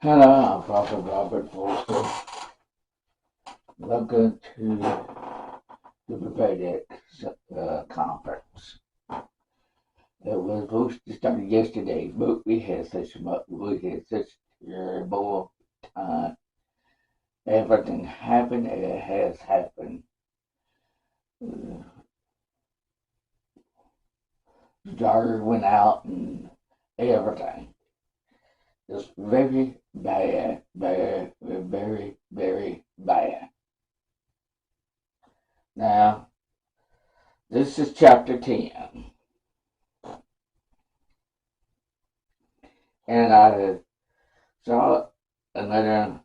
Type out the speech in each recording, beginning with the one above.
Hello, I'm Prophet Robert Forster. Welcome to the prophetic conference. It was supposed to start yesterday, but we had such terrible time. Everything happened. It has happened. The starter went out and everything. It's very bad, very bad. Now, this is chapter 10. And I saw another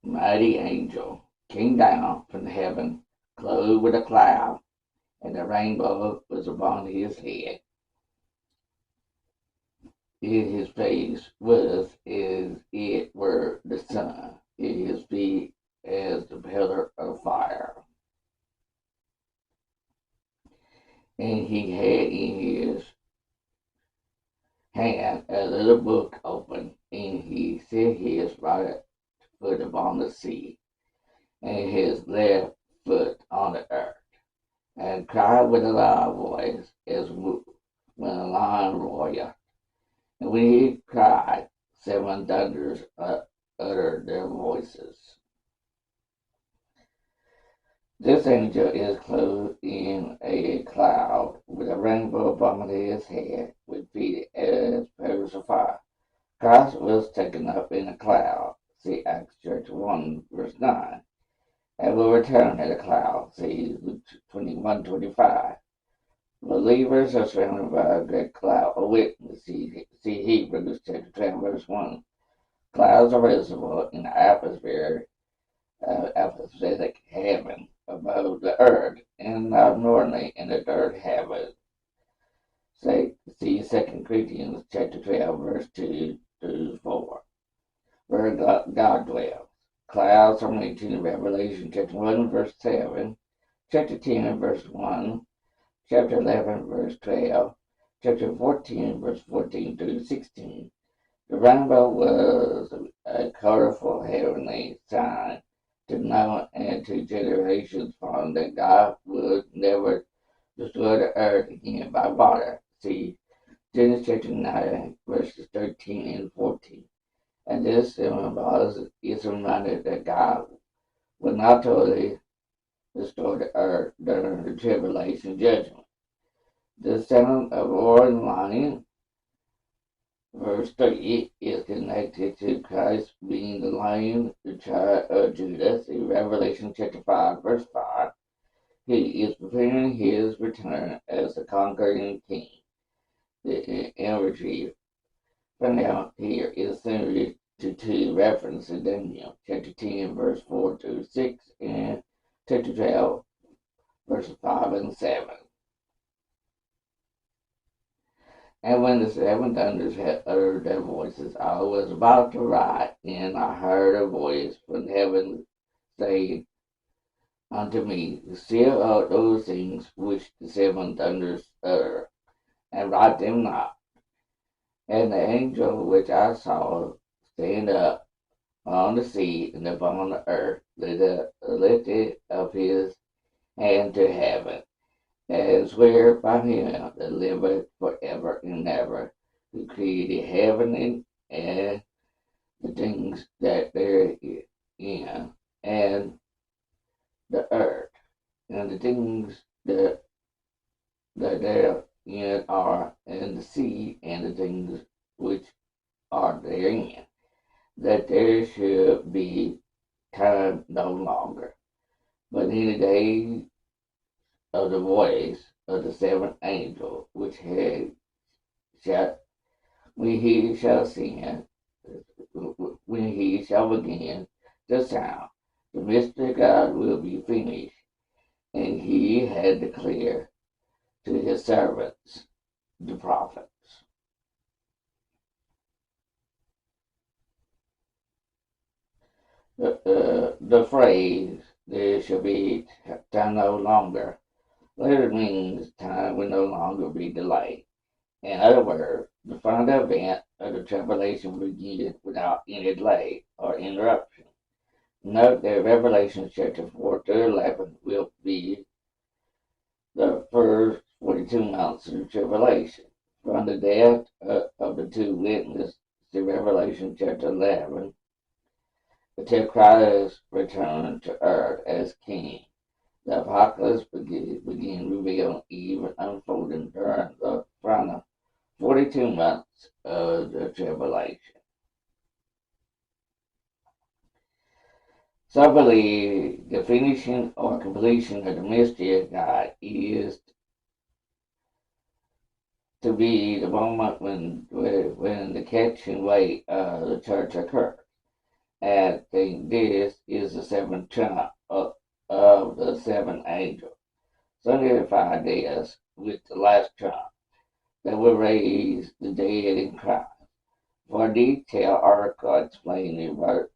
mighty angel came down from heaven, clothed with a cloud, and the rainbow was upon his head. In his face was as it were the sun, in his feet as the pillar of fire. And he had in his hand a little book open, and he set his right foot upon the sea, and his left foot on the earth, and cried with a loud voice as when a lion roareth. And when he cried, 7 thunders uttered their voices. This angel is clothed in a cloud, with a rainbow upon his head, with feet as pillars of fire. Christ was taken up in a cloud. See Acts chapter 1, verse 9. And will return in a cloud. See Luke 21:25. Believers are surrounded by a great cloud of witness. See Hebrews chapter 10, verse 1. Clouds are visible in the atmospheric heaven above the earth, and not normally in the dirt heaven. See 2 Corinthians chapter 12, verse 2 through 4, where God dwells. Clouds are mentioned in Revelation chapter 1, verse 7, chapter 10, verse 1, chapter 11, verse 12, chapter 14, verse 14 through 16. The rainbow was a colorful heavenly sign to Noah and to generations following that God would never destroy the earth again by water. See Genesis chapter 9, verses 13 and 14. And this symbol is a reminder that God will not totally destroy the earth during the tribulation judgment. The sound of roaring lion, verse 3, is connected to Christ being the lion, the tribe of Judah. In Revelation chapter 5, verse 5, he is preparing his return as the conquering king. The imagery from now here is similar to two references in Daniel chapter 10, verse 4 to 6, and chapter 12, verses 5 and 7. And when the 7 thunders had uttered their voices, I was about to write, and I heard a voice from heaven saying unto me, seal up those things which the 7 thunders utter, and write them not. And the angel which I saw stand up on the sea and upon the earth lifted up his hand to heaven, and swear by him that liveth forever and ever, who created heaven and the things that there in, and the earth, and the things that therein are, and the sea, and the things which are therein, that there should be time no longer. But in the days of the voice of the 7th angel, which when he shall send, when he shall begin the sound, the mystery of God will be finished, and he had declared to his servants, the prophets. The phrase, there shall be time no longer, later means time will no longer be delayed. In other words, The final event of the tribulation begins without any delay or interruption. Note that Revelation chapter 4 to 11 will be the first 42 months of the tribulation. From the death of the two witnesses to Revelation chapter 11, until Christ returned to earth as king. The apocalypse begin revealing, even unfolding during the final 42 months of the tribulation. So I believe the finishing or completion of the mystery of God is to be the moment when the catching away of the church occurs. And I think this is the seventh trump of the seven angels. 75 days with the last trump that will raise the dead in Christ. For a detailed article explaining what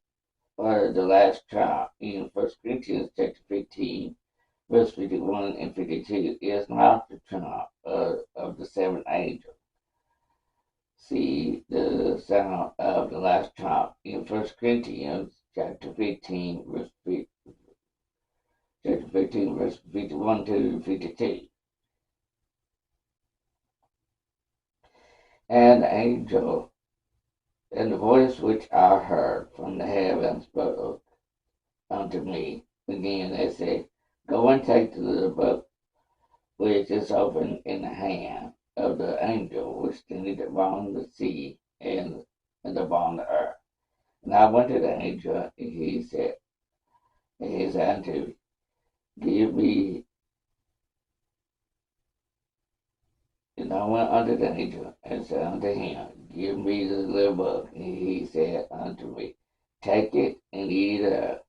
the last trump in 1 Corinthians chapter 15, verse 51 and 52 is not the trump of the seven angels. See the sound of the last trump in 1 Corinthians chapter 15, verse 51 to 52. And the angel, and the voice which I heard from the heavens spoke unto me again, they said, Go and take the book which is open in the hand of the angel which standeth upon the sea and upon the earth. And I went to the angel, and he said unto me, Give me. And I went unto the angel and said unto him, Give me the little book. And he said unto me, Take it and eat it up,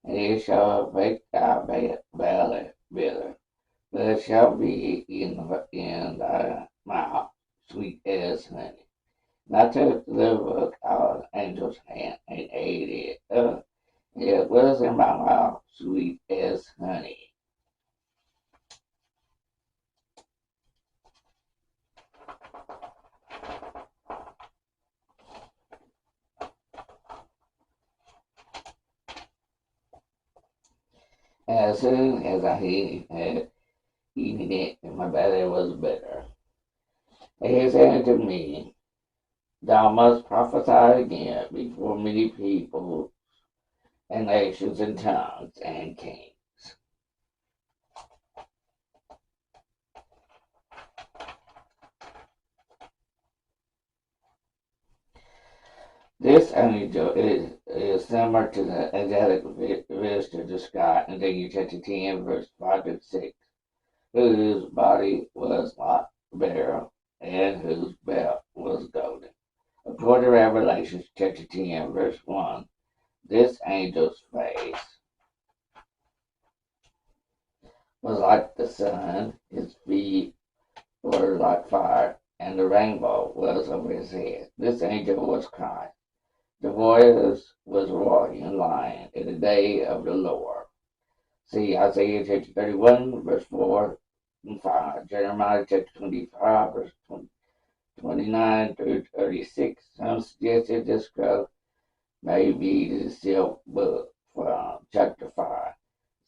and it shall make thy belly bitter, but it shall be in thy mouth sweet as honey. And I took the little book out of the angel's hand and ate it up. It was in my mouth sweet as honey. As soon as I had eaten it, and my belly was bitter. And he said to me, Thou must prophesy again before many people and nations and tongues and kings. This angel is similar to the angelic visitor described in Daniel chapter 10, verse 5 to 6, whose body was like beryl and whose belt was golden. According to Revelation chapter 10, verse 1, this angel's face was like the sun, his feet were like fire, and the rainbow was over his head. This angel was Christ. The voice was roaring and lion in the day of the Lord. See Isaiah chapter 31, verse 4 and 5, Jeremiah chapter 25, verse 29 through 36. Some suggested this scroll may be the sealed book from chapter 5.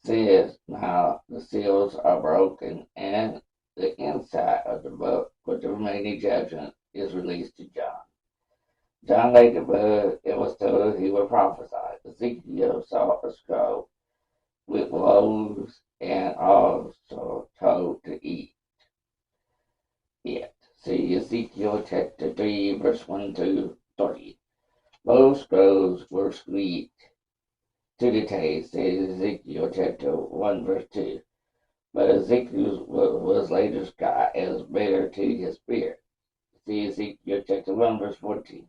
Says now the seals are broken and the inside of the book with the remaining judgment is released to John. John laid the book, it was told he would prophesy. Ezekiel saw a scroll with loaves and also told to eat it. See Ezekiel chapter 3, verse 1 to 3. Those scrolls were sweet to the taste, says Ezekiel chapter 1, verse 2. But Ezekiel was later described as bitter to his spirit. See Ezekiel chapter 1, verse 14.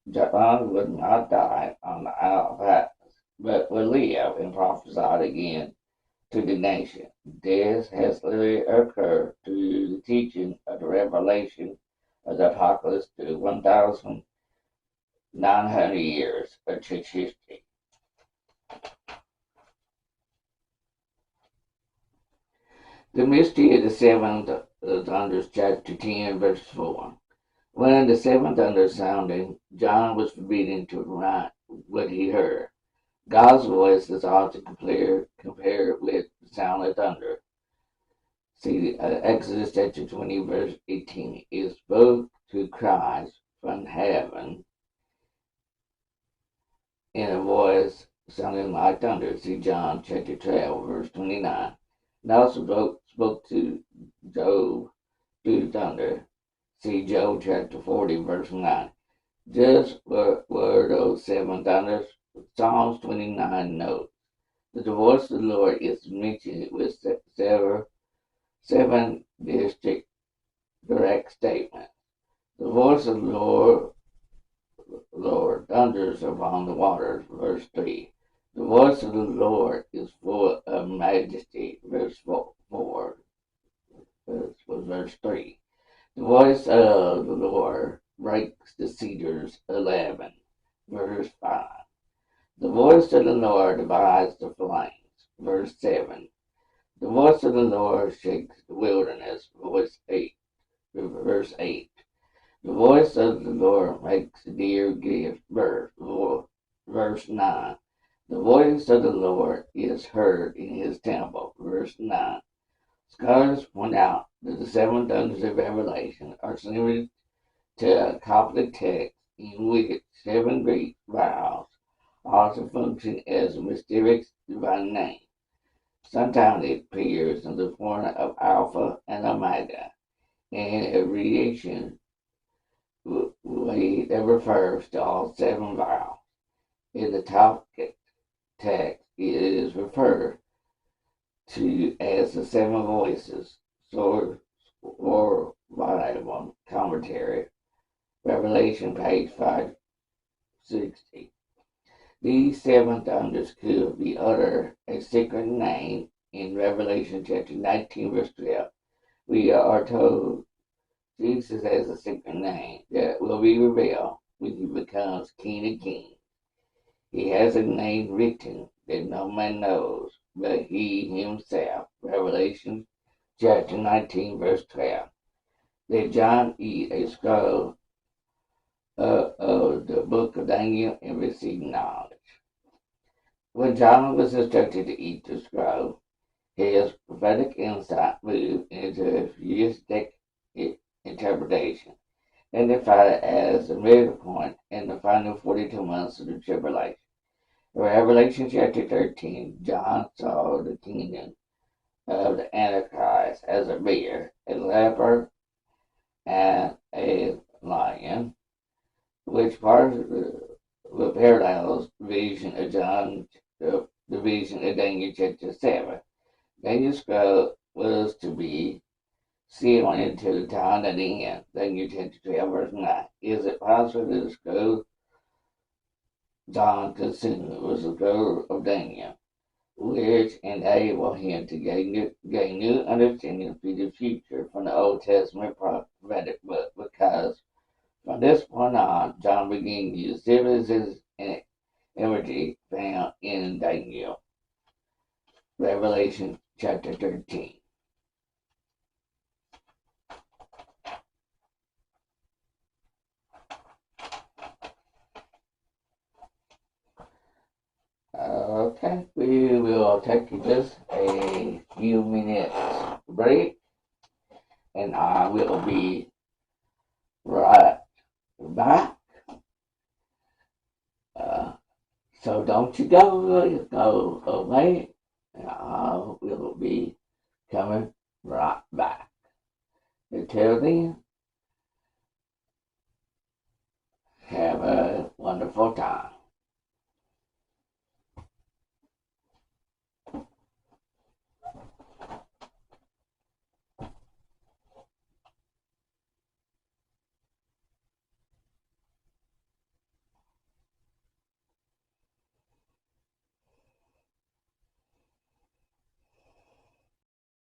John would not die on the Isle of Patmos, but would live and prophesied again to the nation. This has literally occurred through the teaching of the revelation of the apocalypse to 1,900 years of church history. The mystery of the seven thunders, chapter 10, verse 4. When the seventh thunder sounded, John was forbidden to write what he heard. God's voice is often compared with the sound of thunder. See, Exodus chapter 20, verse 18. It spoke to Christ from heaven in a voice sounding like thunder. See John chapter 12, verse 29. And also spoke to Job through thunder. See Job chapter 40, verse 9. Just were those seven thunders. Psalms 29 notes that the voice of the Lord is mentioned with seven distinct direct statements. The voice of the Lord thunders upon the waters, verse 3. The voice of the Lord is full of majesty, verse 4, verse 3. The voice of the Lord breaks the cedars, 11, verse 5. The voice of the Lord divides the flames, verse 7. The voice of the Lord shakes the wilderness, verse 8. The voice of the Lord makes the deer give birth, verse 9. The voice of the Lord is heard in his temple, verse 9. Scholars point out that the seven thunders of Revelation are similar to a Coptic text in which seven Greek vowels also function as a mysterious divine name. Sometimes it appears in the form of Alpha and Omega, and abbreviation that refers to all seven vowels. In the top text, it is referred to as the seven voices, source or Bible commentary, Revelation page 560. These seven thunders could be uttered a secret name in Revelation chapter 19, verse 12. We are told Jesus has a secret name that will be revealed when he becomes King of Kings. He has a name written that no man knows but he himself. Revelation chapter 19, verse 12. That John eat a scroll of the book of Daniel and receive knowledge. When John was instructed to eat the scroll, his prophetic insight moved into a futuristic interpretation, identified as the middle point in the final 42 months of the tribulation. In Revelation chapter 13, John saw the kingdom of the Antichrist as a bear, a leopard, and a lion, which parallels the vision of the vision of Daniel chapter 7. Daniel's scroll was to be sealed into the time of the end. Daniel chapter 12, verse 9. Is it possible that the scroll John consumed was the scroll of Daniel, which enabled him to gain new understanding for the future from the Old Testament prophetic book? Because from this point on, John began to use symbolism and imagery found in Daniel. Revelation chapter 13. Okay, we will take just a few minutes break, and I will be right back. So don't you go away. I will be coming right back. Until then, have a wonderful time.